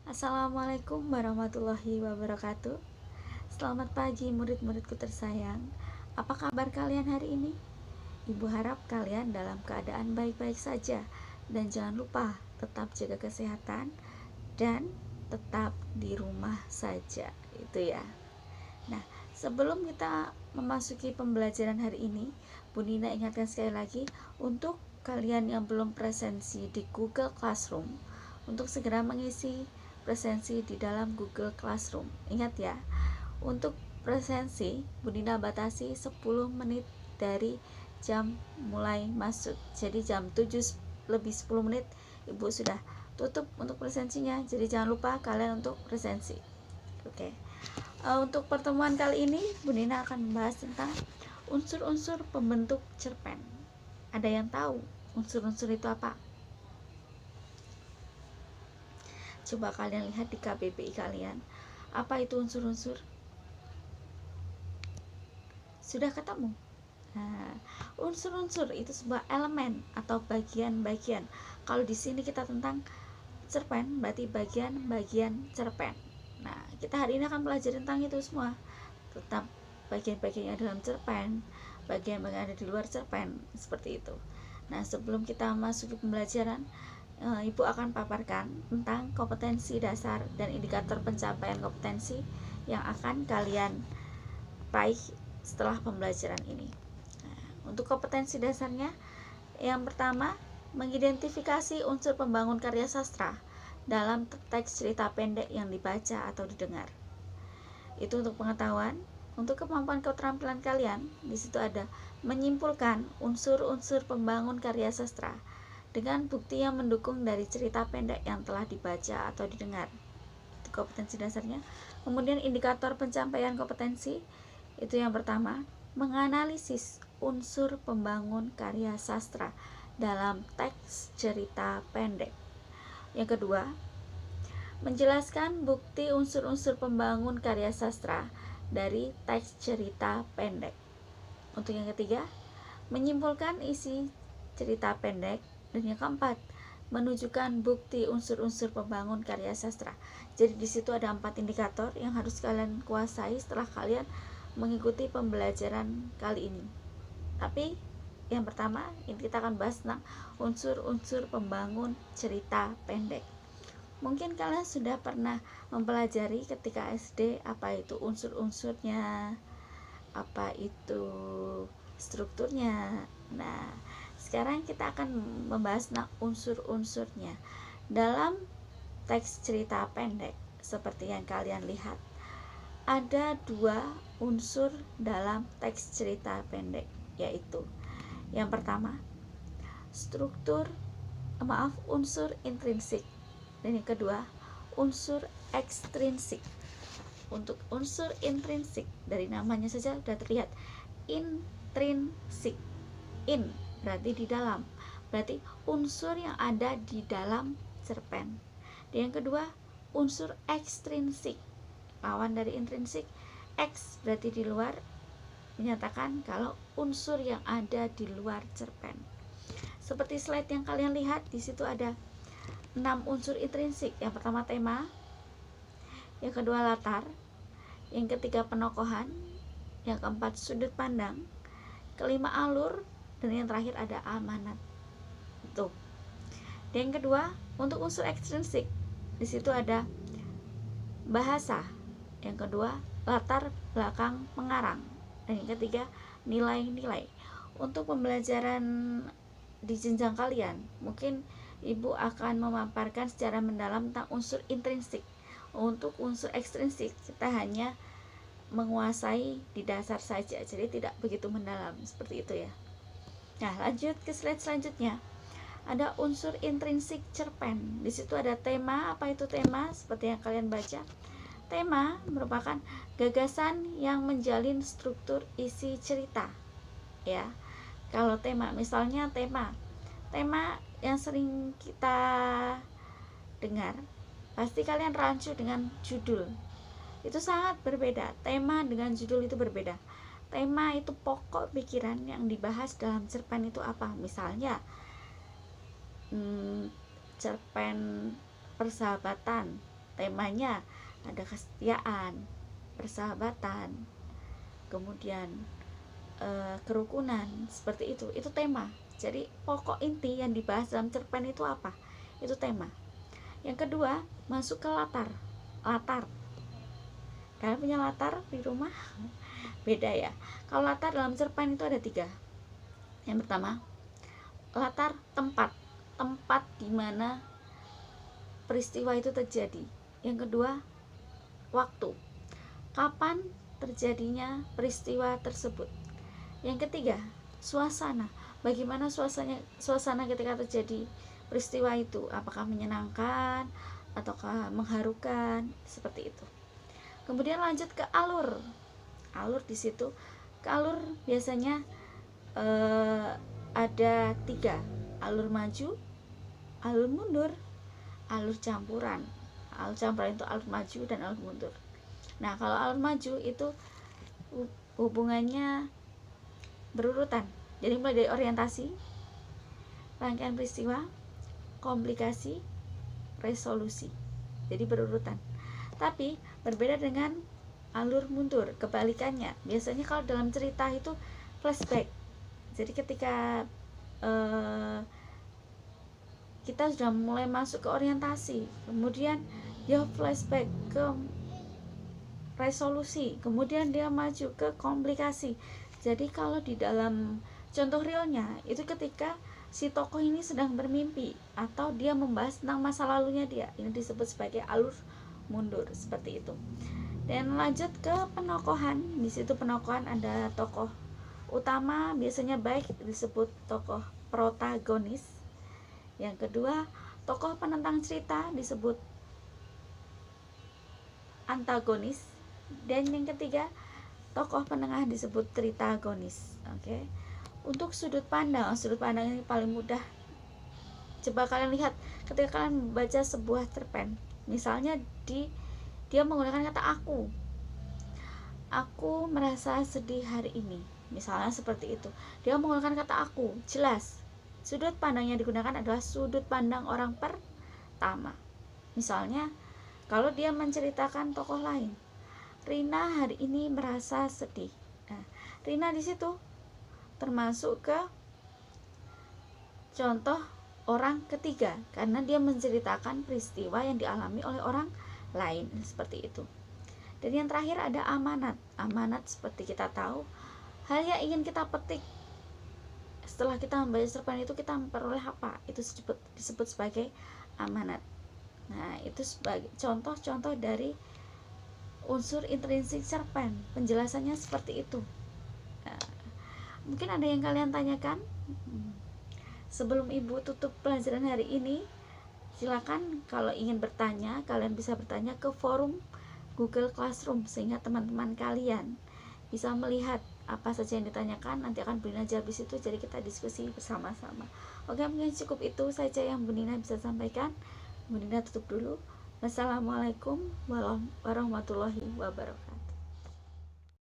Assalamualaikum warahmatullahi wabarakatuh. Selamat pagi murid-muridku tersayang. Apa kabar kalian hari ini? Ibu harap kalian dalam keadaan baik-baik saja. Dan jangan lupa tetap jaga kesehatan dan tetap di rumah saja. Itu ya. Nah, sebelum kita memasuki pembelajaran hari ini, Bu Nina ingatkan sekali lagi untuk kalian yang belum presensi di Google Classroom untuk segera mengisi presensi di dalam Google Classroom. Ingat ya, untuk presensi Bu Nina batasi 10 menit dari jam mulai masuk. Jadi jam 7 lebih 10 menit Ibu sudah tutup untuk presensinya. Jadi jangan lupa kalian untuk presensi. Oke. Untuk pertemuan kali ini Bu Nina akan membahas tentang unsur-unsur pembentuk cerpen. Ada yang tahu unsur-unsur itu apa? Coba kalian lihat di KBBI kalian. Apa itu unsur-unsur? Sudah ketemu? Nah, unsur-unsur itu sebuah elemen atau bagian-bagian. Kalau di sini kita tentang cerpen, berarti bagian-bagian cerpen. Nah, kita hari ini akan belajar tentang itu semua, tentang bagian-bagian yang ada dalam cerpen, bagian-bagian ada di luar cerpen, seperti itu. Nah, sebelum kita masuk ke pembelajaran, Ibu akan paparkan tentang kompetensi dasar dan indikator pencapaian kompetensi yang akan kalian raih setelah pembelajaran ini. Nah, untuk kompetensi dasarnya, yang pertama, mengidentifikasi unsur pembangun karya sastra dalam teks cerita pendek yang dibaca atau didengar. Itu untuk pengetahuan. Untuk kemampuan keterampilan kalian, di situ ada menyimpulkan unsur-unsur pembangun karya sastra dengan bukti yang mendukung dari cerita pendek yang telah dibaca atau didengar. Itu kompetensi dasarnya. Kemudian indikator pencapaian kompetensi, itu yang pertama, menganalisis unsur pembangun karya sastra dalam teks cerita pendek. Yang kedua, menjelaskan bukti unsur-unsur pembangun karya sastra dari teks cerita pendek. Untuk yang ketiga, menyimpulkan isi cerita pendek. Dan yang keempat, menunjukkan bukti unsur-unsur pembangun karya sastra. Jadi di situ ada 4 indikator yang harus kalian kuasai setelah kalian mengikuti pembelajaran kali ini. Tapi yang pertama, ini kita akan bahas tentang unsur-unsur pembangun cerita pendek. Mungkin kalian sudah pernah mempelajari ketika SD apa itu unsur-unsurnya, apa itu strukturnya. Nah, sekarang kita akan membahas tentang unsur-unsurnya dalam teks cerita pendek. Seperti yang kalian lihat, ada 2 unsur dalam teks cerita pendek, yaitu yang pertama, unsur intrinsik, dan yang kedua, unsur ekstrinsik. Untuk unsur intrinsik, dari namanya saja sudah terlihat, intrinsik. In berarti di dalam, berarti unsur yang ada di dalam cerpen. Dan yang kedua, unsur ekstrinsik, lawan dari intrinsik. X berarti di luar, menyatakan kalau unsur yang ada di luar cerpen. Seperti slide yang kalian lihat, di situ ada 6 unsur intrinsik. Yang pertama tema, yang kedua latar, yang ketiga penokohan, yang keempat sudut pandang, kelima alur, dan yang terakhir ada amanat. Itu. Dan yang kedua, untuk unsur ekstrinsik, di situ ada bahasa, yang kedua latar belakang pengarang, dan yang ketiga nilai-nilai. Untuk pembelajaran di jenjang kalian, mungkin Ibu akan memaparkan secara mendalam tentang unsur intrinsik. Untuk unsur ekstrinsik kita hanya menguasai di dasar saja, jadi tidak begitu mendalam, seperti itu ya. Nah, lanjut ke slide selanjutnya. Ada unsur intrinsik cerpen. Di situ ada tema. Apa itu tema? Seperti yang kalian baca. Tema merupakan gagasan yang menjalin struktur isi cerita. Ya. Kalau tema, misalnya tema yang sering kita dengar, pasti kalian rancu dengan judul. Itu sangat berbeda. Tema dengan judul itu berbeda. Tema itu pokok pikiran yang dibahas dalam cerpen itu apa. Misalnya cerpen persahabatan, temanya ada kesetiaan, persahabatan, kemudian kerukunan, seperti itu tema. Jadi pokok inti yang dibahas dalam cerpen itu apa? Itu tema. Yang kedua, masuk ke latar. Kalian punya latar di rumah? Beda ya. Kalau latar dalam cerpen itu ada 3. Yang pertama, latar tempat di mana peristiwa itu terjadi. Yang kedua, waktu, kapan terjadinya peristiwa tersebut. Yang ketiga, suasana, bagaimana suasana ketika terjadi peristiwa itu, apakah menyenangkan ataukah mengharukan, seperti itu. Kemudian lanjut ke alur. Di situ ke alur biasanya ada 3, alur maju, alur mundur, alur campuran. Alur campuran itu alur maju dan alur mundur. Nah, kalau alur maju itu hubungannya berurutan. Jadi mulai dari orientasi, rangkaian peristiwa, komplikasi, resolusi. Jadi berurutan. Tapi berbeda dengan alur mundur, kebalikannya. Biasanya kalau dalam cerita itu flashback. Jadi ketika kita sudah mulai masuk ke orientasi, kemudian dia flashback ke resolusi, kemudian dia maju ke komplikasi. Jadi kalau di dalam contoh realnya itu ketika si tokoh ini sedang bermimpi atau dia membahas tentang masa lalunya dia, ini disebut sebagai alur mundur, seperti itu. Dan lanjut ke penokohan. Di situ penokohan ada tokoh utama, biasanya baik disebut tokoh protagonis. Yang kedua, tokoh penentang cerita disebut antagonis. Dan yang ketiga, tokoh penengah disebut tritagonis. Oke. Untuk sudut pandang ini paling mudah. Coba kalian lihat ketika kalian membaca sebuah cerpen, misalnya dia menggunakan kata aku. Aku merasa sedih hari ini. Misalnya seperti itu. Dia menggunakan kata aku, jelas. Sudut pandang yang digunakan adalah sudut pandang orang pertama. Misalnya, kalau dia menceritakan tokoh lain, Rina hari ini merasa sedih. Nah, Rina di situ termasuk ke contoh orang ketiga karena dia menceritakan peristiwa yang dialami oleh orang lain, seperti itu. Dan yang terakhir ada amanat. Amanat seperti kita tahu, hal yang ingin kita petik setelah kita membaca cerpen itu, kita memperoleh apa, itu disebut sebagai amanat. Nah, itu sebagai contoh-contoh dari unsur intrinsik cerpen. Penjelasannya seperti itu. Nah, mungkin ada yang kalian tanyakan sebelum ibu tutup pelajaran hari ini. Silakan kalau ingin bertanya, kalian bisa bertanya ke forum Google Classroom sehingga teman-teman kalian bisa melihat apa saja yang ditanyakan. Nanti akan Bu Nina jawab di situ, jadi kita diskusi bersama-sama. Oke, mungkin cukup itu saja yang Bu Nina bisa sampaikan. Bu Nina tutup dulu. Wassalamualaikum warahmatullahi wabarakatuh.